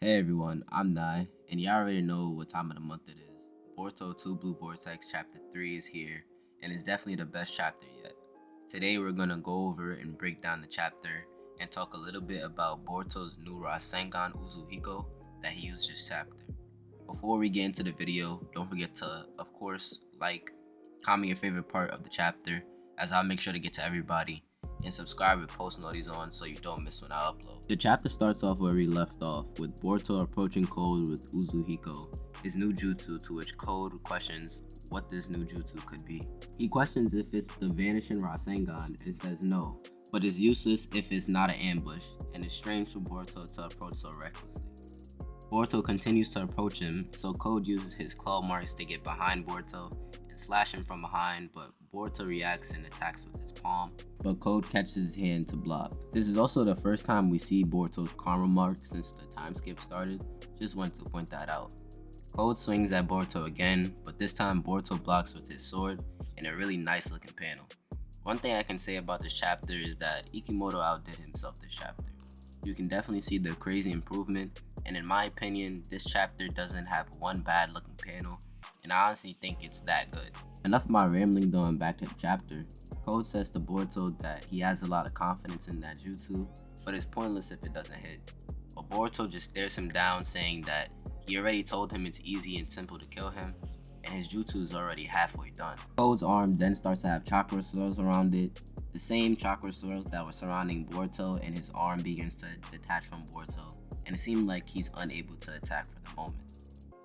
Hey everyone, I'm Nai, and y'all already know what time of the month it is. Boruto 2 Blue Vortex Chapter 3 is here, and it's definitely the best chapter yet. Today we're gonna go over and break down the chapter and talk a little bit about Boruto's new Rasengan Uzuhiko that he used this chapter. Before we get into the video, don't forget to, of course, like, comment your favorite part of the chapter, as I'll make sure to get to everybody, and subscribe with post notices on so you don't miss when I upload. The chapter starts off where we left off, with Boruto approaching Code with Uzuhiko, his new jutsu, to which Code questions what this new jutsu could be. He questions if it's the vanishing Rasengan and says no, but is useless if it's not an ambush, and it's strange for Boruto to approach so recklessly. Boruto continues to approach him, so Code uses his claw marks to get behind Boruto and slash him from behind, but Boruto reacts and attacks with his palm, but Code catches his hand to block. This is also the first time we see Boruto's karma mark since the time skip started, just wanted to point that out. Code swings at Boruto again, but this time Boruto blocks with his sword in a really nice looking panel. One thing I can say about this chapter is that Ikimoto outdid himself this chapter. You can definitely see the crazy improvement, and in my opinion, this chapter doesn't have one bad looking panel, and I honestly think it's that good. Enough of my rambling though, and back to the chapter. Code says to Boruto that he has a lot of confidence in that jutsu, but it's pointless if it doesn't hit. But Boruto just stares him down, saying that he already told him it's easy and simple to kill him, and his jutsu is already halfway done. Code's arm then starts to have chakra swirls around it, the same chakra swirls that were surrounding Boruto, and his arm begins to detach from Boruto, and it seemed like he's unable to attack for the moment.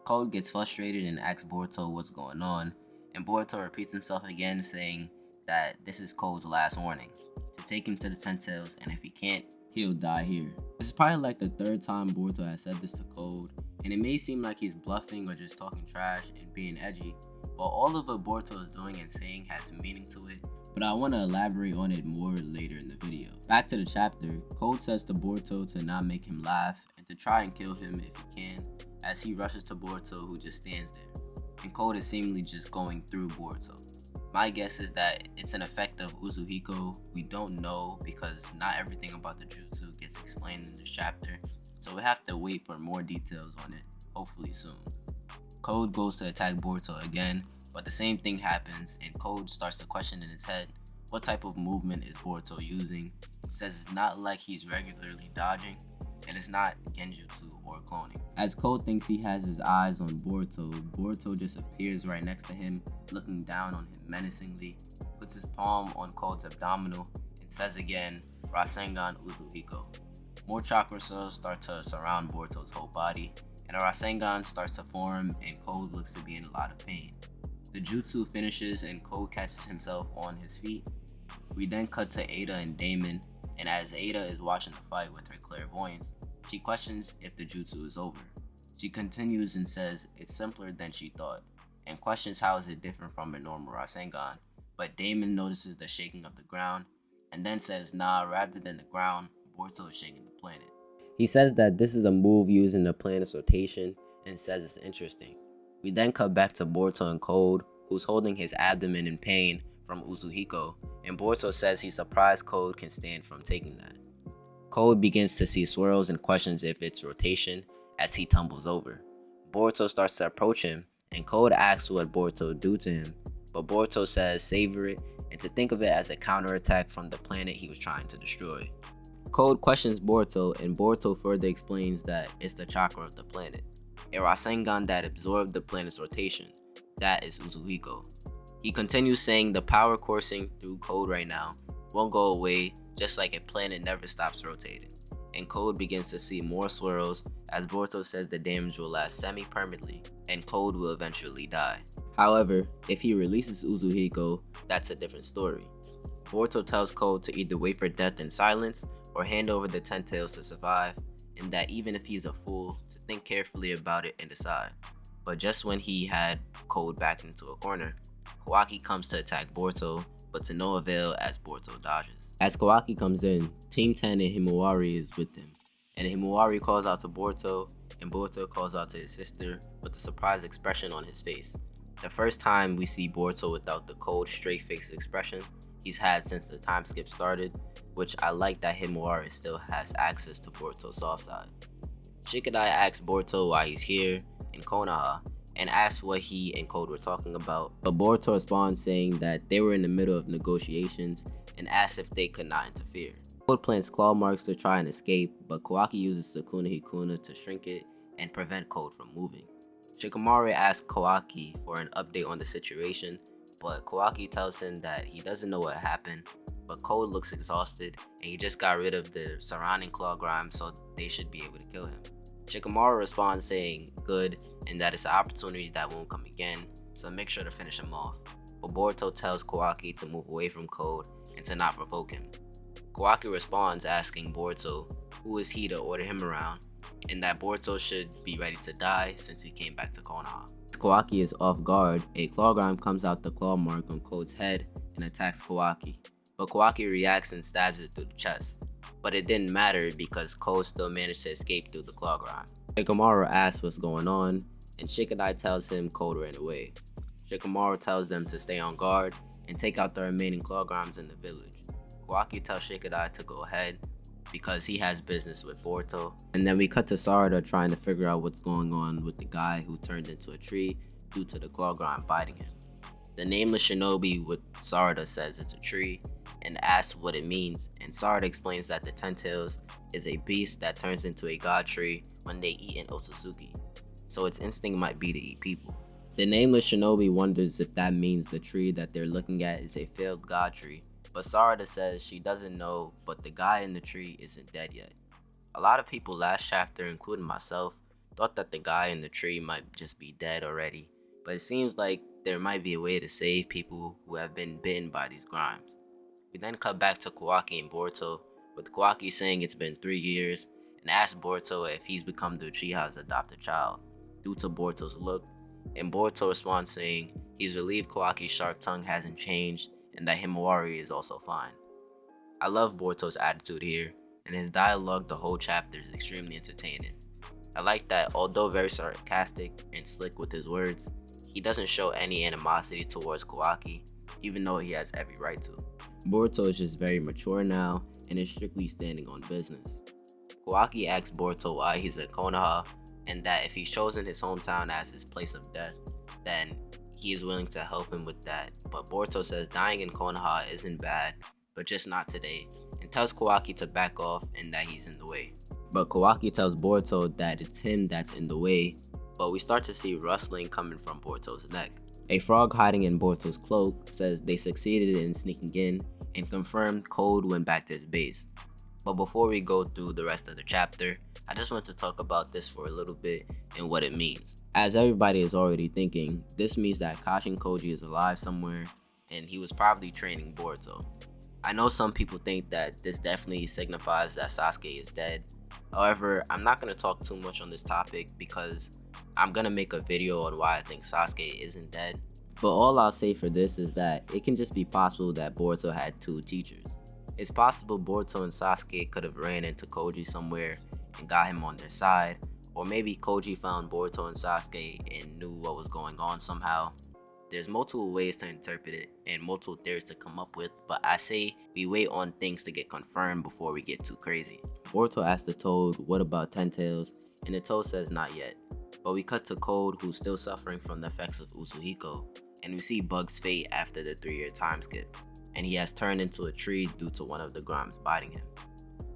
Code gets frustrated and asks Boruto what's going on, and Boruto repeats himself again, saying that this is Code's last warning, to take him to the Ten Tails, and if he can't, he'll die here. This is probably like the third time Boruto has said this to Code, and it may seem like he's bluffing or just talking trash and being edgy, but all of what Boruto is doing and saying has meaning to it, but I want to elaborate on it more later in the video. Back to the chapter, Code says to Boruto to not make him laugh and to try and kill him if he can, as he rushes to Boruto, who just stands there, and Code is seemingly just going through Boruto. My guess is that it's an effect of Uzuhiko. We don't know because not everything about the jutsu gets explained in this chapter, so we have to wait for more details on it, hopefully soon. Code goes to attack Boruto again, but the same thing happens, and Code starts to question in his head what type of movement is Boruto using. It says it's not like he's regularly dodging, and it's not genjutsu or cloning. As Code thinks he has his eyes on Boruto, Boruto just appears right next to him, looking down on him menacingly, puts his palm on Code's abdominal, and says again, Rasengan Uzuhiko. More chakra cells start to surround Boruto's whole body, and a Rasengan starts to form, and Code looks to be in a lot of pain. The jutsu finishes and Code catches himself on his feet. We then cut to Ada and Damon, and as Ada is watching the fight with her clairvoyance, she questions if the jutsu is over. She continues and says it's simpler than she thought, and questions how is it different from a normal Rasengan, but Damon notices the shaking of the ground, and then says nah, rather than the ground, Boruto is shaking the planet. He says that this is a move using the planet's rotation, and says it's interesting. We then cut back to Boruto and Code, who's holding his abdomen in pain from Uzuhiko, and Boruto says he's surprised Code can stand from taking that. Code begins to see swirls and questions if it's rotation as he tumbles over. Boruto starts to approach him, and Code asks what Boruto do to him, but Boruto says savor it and to think of it as a counterattack from the planet he was trying to destroy. Code questions Boruto, and Boruto further explains that it's the chakra of the planet, a Rasengan that absorbed the planet's rotation. That is Uzuhiko. He continues saying the power coursing through Code right now won't go away, just like a planet never stops rotating. And Code begins to see more swirls as Boruto says the damage will last semi-permanently and Code will eventually die. However, if he releases Uzuhiko, that's a different story. Boruto tells Code to either wait for death in silence or hand over the Ten Tails to survive, and that even if he's a fool, to think carefully about it and decide. But just when he had Code backed into a corner, Kawaki comes to attack Boruto, but to no avail as Boruto dodges. As Kawaki comes in, Team 10 and Himawari is with him, and Himawari calls out to Boruto, and Boruto calls out to his sister with a surprised expression on his face. The first time we see Boruto without the cold, straight-faced expression he's had since the time skip started, which I like that Himawari still has access to Boruto's soft side. Shikadai asks Boruto why he's here in Konoha and asks what he and Code were talking about, but Boruto responds saying that they were in the middle of negotiations and asks if they could not interfere. Code plants claw marks to try and escape, but Kawaki uses Sukuna Hikuna to shrink it and prevent Code from moving. Shikamaru asks Kawaki for an update on the situation, but Kawaki tells him that he doesn't know what happened, but Code looks exhausted and he just got rid of the surrounding claw grime, so they should be able to kill him. Shikamaru responds saying good and that it's an opportunity that won't come again, so make sure to finish him off. But Boruto tells Kawaki to move away from Code and to not provoke him. Kawaki responds asking Boruto who is he to order him around, and that Boruto should be ready to die since he came back to Konoha. As Kawaki is off guard, a claw grime comes out the claw mark on Code's head and attacks Kawaki, but Kawaki reacts and stabs it through the chest. But it didn't matter because Code still managed to escape through the claw grime. Shikamaru asks what's going on, and Shikadai tells him Code ran away. Shikamaru tells them to stay on guard and take out the remaining claw grimes in the village. Kawaki tells Shikadai to go ahead because he has business with Boruto. And then we cut to Sarada trying to figure out what's going on with the guy who turned into a tree due to the claw grime biting him. The nameless shinobi with Sarada says it's a tree and asks what it means, and Sarada explains that the Ten Tails is a beast that turns into a god tree when they eat an Otsutsuki, so its instinct might be to eat people. The nameless shinobi wonders if that means the tree that they're looking at is a failed god tree, but Sarada says she doesn't know, but the guy in the tree isn't dead yet. A lot of people last chapter, including myself, thought that the guy in the tree might just be dead already, but it seems like there might be a way to save people who have been bitten by these grimes. We then cut back to Kawaki and Boruto, with Kawaki saying it's been 3 years and asks Boruto if he's become the Uchiha's adopted child, due to Boruto's look, and Boruto responds saying he's relieved Kawaki's sharp tongue hasn't changed and that Himawari is also fine. I love Boruto's attitude here, and his dialogue the whole chapter is extremely entertaining. I like that although very sarcastic and slick with his words, he doesn't show any animosity towards Kawaki, even though he has every right to. Boruto is just very mature now and is strictly standing on business. Kawaki asks Boruto why he's at Konoha and that if he's chosen his hometown as his place of death, then he is willing to help him with that. But Boruto says dying in Konoha isn't bad, but just not today, and tells Kawaki to back off and that he's in the way. But Kawaki tells Boruto that it's him that's in the way, but we start to see rustling coming from Boruto's neck. A frog hiding in Boruto's cloak says they succeeded in sneaking in and confirmed Code went back to his base. But before we go through the rest of the chapter, I just want to talk about this for a little bit and what it means. As everybody is already thinking, this means that Kashin Koji is alive somewhere and he was probably training Boruto. I know some people think that this definitely signifies that Sasuke is dead. However, I'm not going to talk too much on this topic because I'm going to make a video on why I think Sasuke isn't dead. But all I'll say for this is that it can just be possible that Boruto had two teachers. It's possible Boruto and Sasuke could have ran into Koji somewhere and got him on their side, or maybe Koji found Boruto and Sasuke and knew what was going on somehow. There's multiple ways to interpret it and multiple theories to come up with, but I say we wait on things to get confirmed before we get too crazy. Boruto asks the Toad what about Ten Tails, and the Toad says not yet. But we cut to Code, who's still suffering from the effects of Uzuhiko, and we see Bug's fate after the 3-year time skip, and he has turned into a tree due to one of the grimes biting him.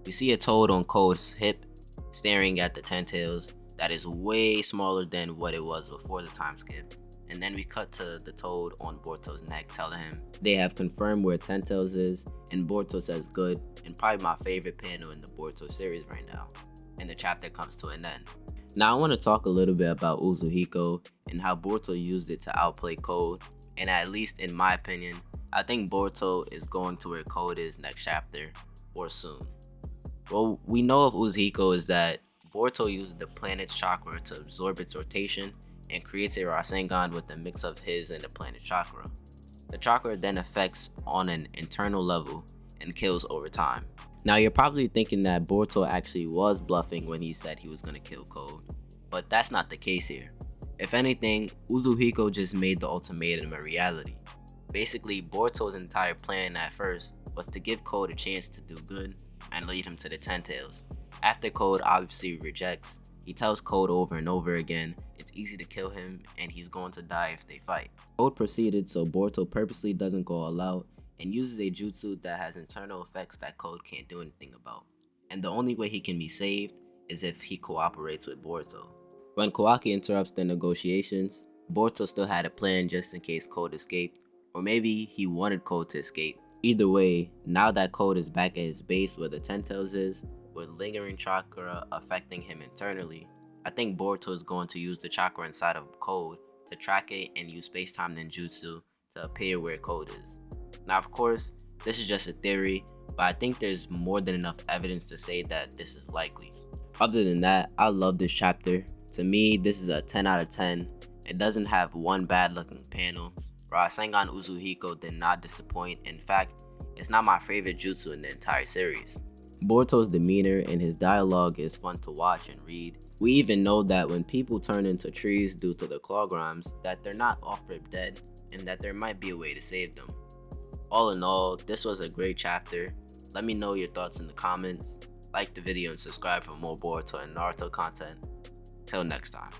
We see a Toad on Code's hip, staring at the Ten Tails that is way smaller than what it was before the time skip, and then we cut to the Toad on Boruto's neck telling him they have confirmed where Ten Tails is, and Boruto says good, and probably my favorite panel in the Boruto series right now, and the chapter comes to an end. Now I want to talk a little bit about Uzuhiko and how Boruto used it to outplay Code, and at least in my opinion, I think Boruto is going to where Code is next chapter, or soon. What we know of Uzuhiko is that Boruto uses the planet's chakra to absorb its rotation and creates a Rasengan with a mix of his and the planet's chakra. The chakra then affects on an internal level and kills over time. Now you're probably thinking that Boruto actually was bluffing when he said he was going to kill Code, but that's not the case here. If anything, Uzuhiko just made the ultimatum a reality. Basically, Boruto's entire plan at first was to give Code a chance to do good and lead him to the Ten Tails. After Code obviously rejects, He tells Code over and over again it's easy to kill him and he's going to die if they fight. Code proceeded, so Boruto purposely doesn't go all out and uses a jutsu that has internal effects that Code can't do anything about. And the only way he can be saved is if he cooperates with Boruto. When Kawaki interrupts the negotiations, Boruto still had a plan just in case Code escaped, or maybe he wanted Code to escape. Either way, now that Code is back at his base where the Ten Tails is, with lingering chakra affecting him internally, I think Boruto is going to use the chakra inside of Code to track it and use space-time ninjutsu to appear where Code is. Now of course, this is just a theory, but I think there's more than enough evidence to say that this is likely. Other than that, I love this chapter. To me, this is a 10 out of 10. It doesn't have one bad looking panel. Rasengan Uzuhiko did not disappoint. In fact, it's not my favorite jutsu in the entire series. Boruto's demeanor and his dialogue is fun to watch and read. We even know that when people turn into trees due to the claw grimes, that they're not off-rip dead, and that there might be a way to save them. All in all, this was a great chapter. Let me know your thoughts in the comments. Like the video and subscribe for more Boruto and Naruto content. Till next time.